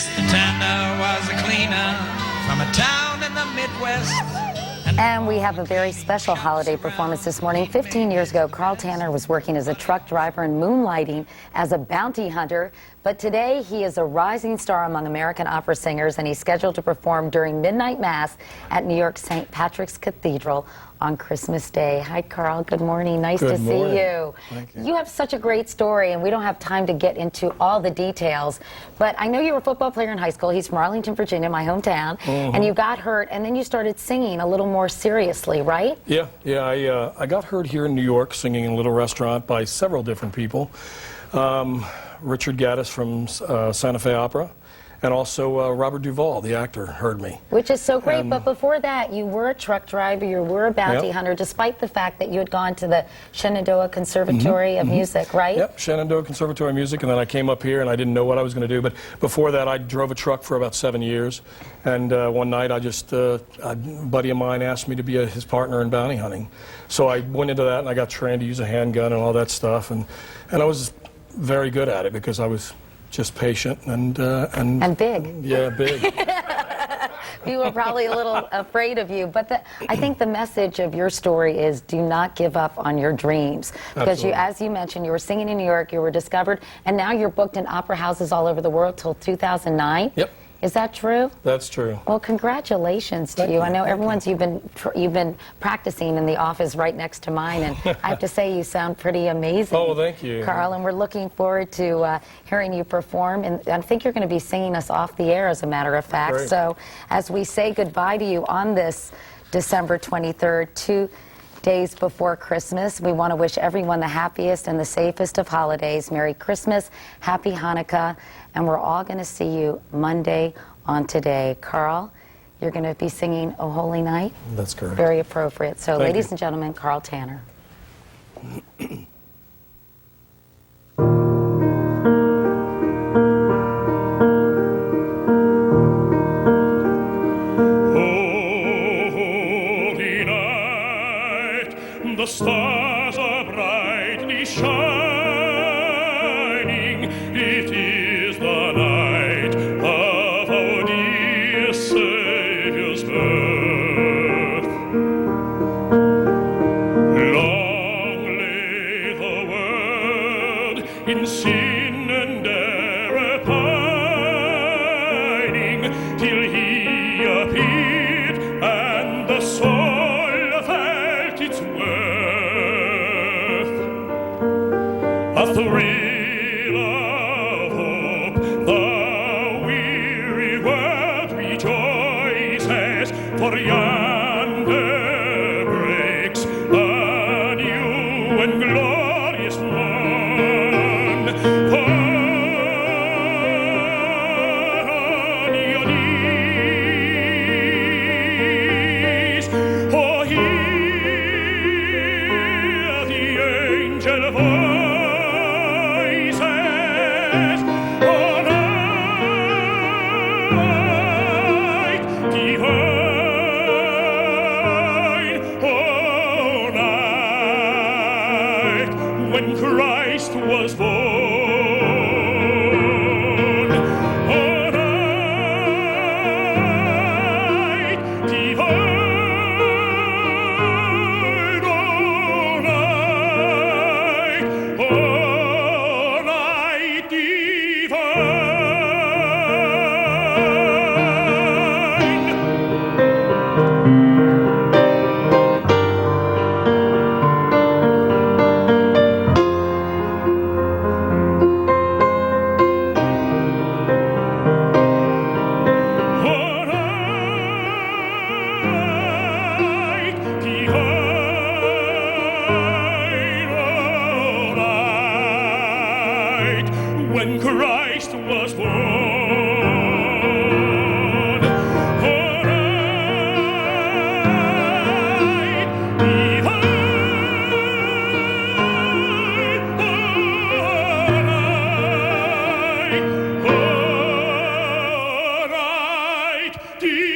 Mr. Tanner was a cleaner from a town in the Midwest. And we have a very special holiday performance this morning. 15 years ago, Carl Tanner was working as a truck driver and moonlighting as a bounty hunter. But today, he is a rising star among American opera singers, and he's scheduled to perform during Midnight Mass at New York St. Patrick's Cathedral on Christmas Day. Hi, Carl. Good morning. Nice to see you. Thank you. You have such a great story, and we don't have time to get into all the details. But I know you were a football player in high school. He's from Arlington, Virginia, my hometown. And you got hurt, and then you started singing a little more seriously, right? Yeah. I got hurt here in New York singing in a little restaurant by several different people. Richard Gaddis from Santa Fe Opera, and also Robert Duvall, the actor, heard me. Which is so great, but before that, you were a truck driver, you were a bounty hunter, despite the fact that you had gone to the Shenandoah Conservatory of Music, right? Yep, Shenandoah Conservatory of Music, and then I came up here and I didn't know what I was going to do, but before that I drove a truck for about 7 years, and one night a buddy of mine asked me to be his partner in bounty hunting. So I went into that and I got trained to use a handgun and all that stuff, and I was very good at it because I was just patient and big. Yeah, big. People were probably a little afraid of you, but I think the message of your story is do not give up on your dreams. Because you, as you mentioned, you were singing in New York, you were discovered, and now you're booked in opera houses all over the world till 2009. Yep. Is that true? That's true. Well, congratulations to you. I know everyone's you've been practicing in the office right next to mine, and I have to say you sound pretty amazing. Oh, thank you, Carl. And we're looking forward to hearing you perform. And I think you're going to be singing us off the air, as a matter of fact. Great. So, as we say goodbye to you on this December 23rd, 2 days before Christmas, we want to wish everyone the happiest and the safest of holidays. Merry Christmas, Happy Hanukkah, and we're all going to see you Monday on Today. Carl, you're going to be singing O Holy Night? That's correct. Very appropriate. So, Thank ladies you. and gentlemen, Carl Tanner. The stars are brightly shining. It is the night of our dear Savior's birth. Long lay the world in sin and error pining, till He appeared and the soul felt its worth. A thrill of hope, the weary world rejoices, for yonder breaks a new and glorious morn. For on your knees, oh, hear the angel voices. Oh, night divine, oh, night when Christ was born. Oh, night divine, oh, night divine. When Christ was born. Oh, night divine, oh, night divine.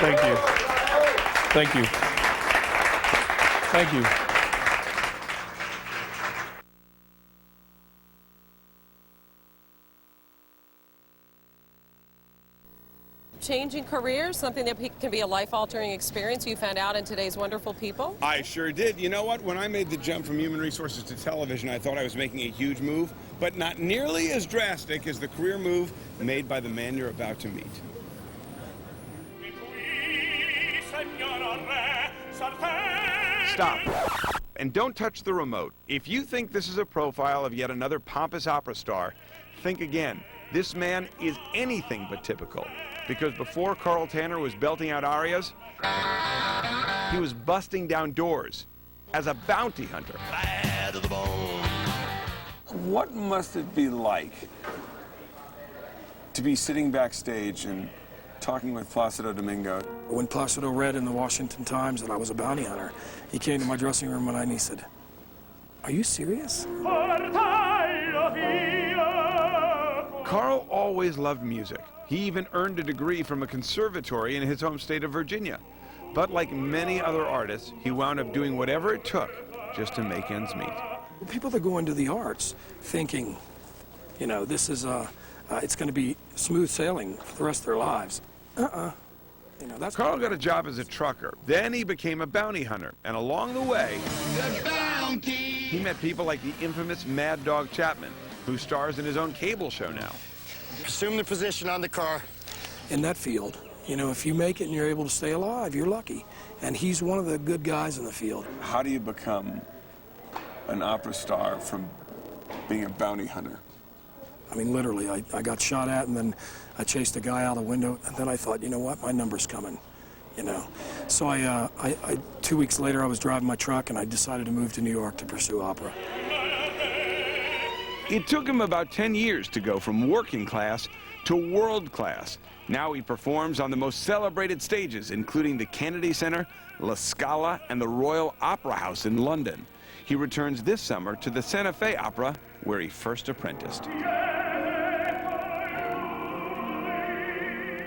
Thank you. Thank you. Thank you. Changing careers, something that can be a life-altering experience, you found out in today's Wonderful People? I sure did. You know what? When I made the jump from human resources to television, I thought I was making a huge move, but not nearly as drastic as the career move made by the man you're about to meet. Stop. And don't touch the remote. If you think this is a profile of yet another pompous opera star, think again. This man is anything but typical. Because before Carl Tanner was belting out arias, he was busting down doors as a bounty hunter. Bad to the bone. What must it be like to be sitting backstage and talking with Placido Domingo? When Placido read in the Washington Times that I was a bounty hunter, he came to my dressing room one night and he said, "Are you serious?" Carl always loved music. He even earned a degree from a conservatory in his home state of Virginia. But like many other artists, he wound up doing whatever it took just to make ends meet. People that go into the arts thinking, you know, this is it's going to be smooth sailing for the rest of their lives. You know, that's Carl got a job as a trucker. Then he became a bounty hunter. And along the way, he met people like the infamous Mad Dog Chapman, who stars in his own cable show now. Assume the position on the car. in that field. You know, if you make it and you're able to stay alive, you're lucky. And he's one of the good guys in the field. How do you become an opera star from being a bounty hunter? I mean, literally, I got shot at, and then I chased a guy out the window, and then I thought, you know what, my number's coming, you know. So 2 weeks later, I was driving my truck, and I decided to move to New York to pursue opera. It took him about 10 years to go from working class to world class. Now he performs on the most celebrated stages, including the Kennedy Center, La Scala, and the Royal Opera House in London. He returns this summer to the Santa Fe Opera, where he first apprenticed.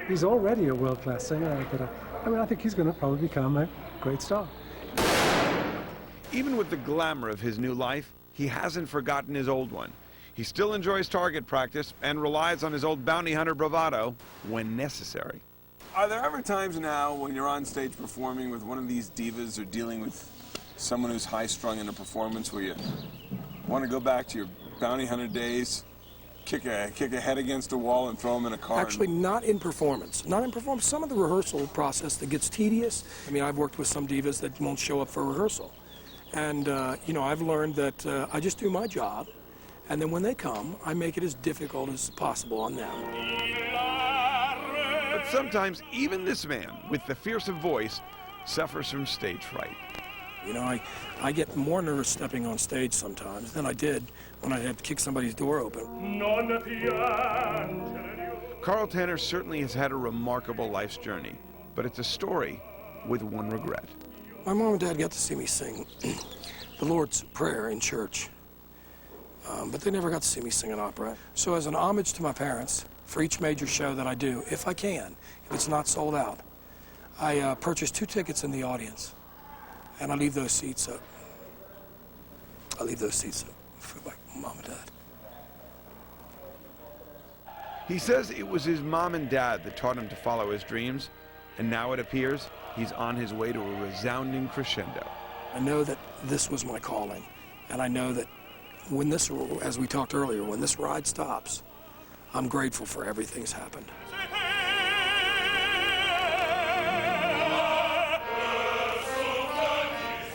He's already a world-class singer, but I think he's going to probably become a great star. Even with the glamour of his new life, he hasn't forgotten his old one. He still enjoys target practice and relies on his old bounty hunter bravado when necessary. Are there ever times now when you're on stage performing with one of these divas or dealing with someone who's high-strung in a performance where you want to go back to your bounty hunter days, kick a head against a wall and throw them in a car? Actually, not in performance. Not in performance. Some of the rehearsal process that gets tedious. I mean, I've worked with some divas that won't show up for rehearsal. And, you know, I've learned that I just do my job, and then when they come, I make it as difficult as possible on them. But sometimes even this man, with the fearsome voice, suffers from stage fright. You know, I get more nervous stepping on stage sometimes than I did when I had to kick somebody's door open. Carl Tanner certainly has had a remarkable life's journey, but it's a story with one regret. My mom and dad got to see me sing the Lord's Prayer in church, but they never got to see me sing an opera. So as an homage to my parents, for each major show that I do, if I can, if it's not sold out, I purchase 2 tickets in the audience, and I leave those seats up. I leave those seats up for my mom and dad. He says it was his mom and dad that taught him to follow his dreams, and now it appears he's on his way to a resounding crescendo. I know that this was my calling, and I know that when this, as we talked earlier, when this ride stops, I'm grateful for everything that's happened.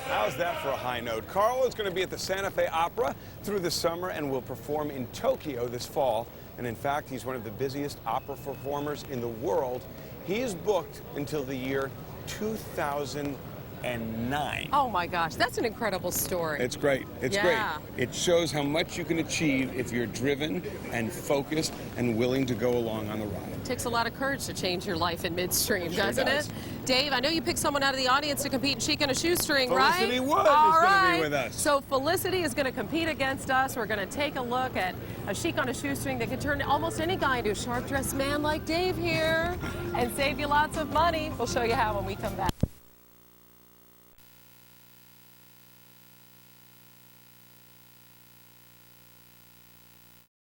How's that for a high note? Carl is going to be at the Santa Fe Opera through the summer and will perform in Tokyo this fall. And in fact, he's one of the busiest opera performers in the world. He is booked until the year 2000. 2009. Oh my gosh, that's an incredible story. It's great. It's Yeah. great. It shows how much you can achieve if you're driven and focused and willing to go along on the ride. It takes a lot of courage to change your life in midstream, Sure doesn't does. it? Dave, I know you picked someone out of the audience to compete in Chic on a Shoestring, right? Felicity Wood is All gonna be right. with us. So Felicity is going to compete against us. We're going to take a look at a Chic on a Shoestring that can turn almost any guy into a sharp-dressed man like Dave here and save you lots of money. We'll show you how when we come back.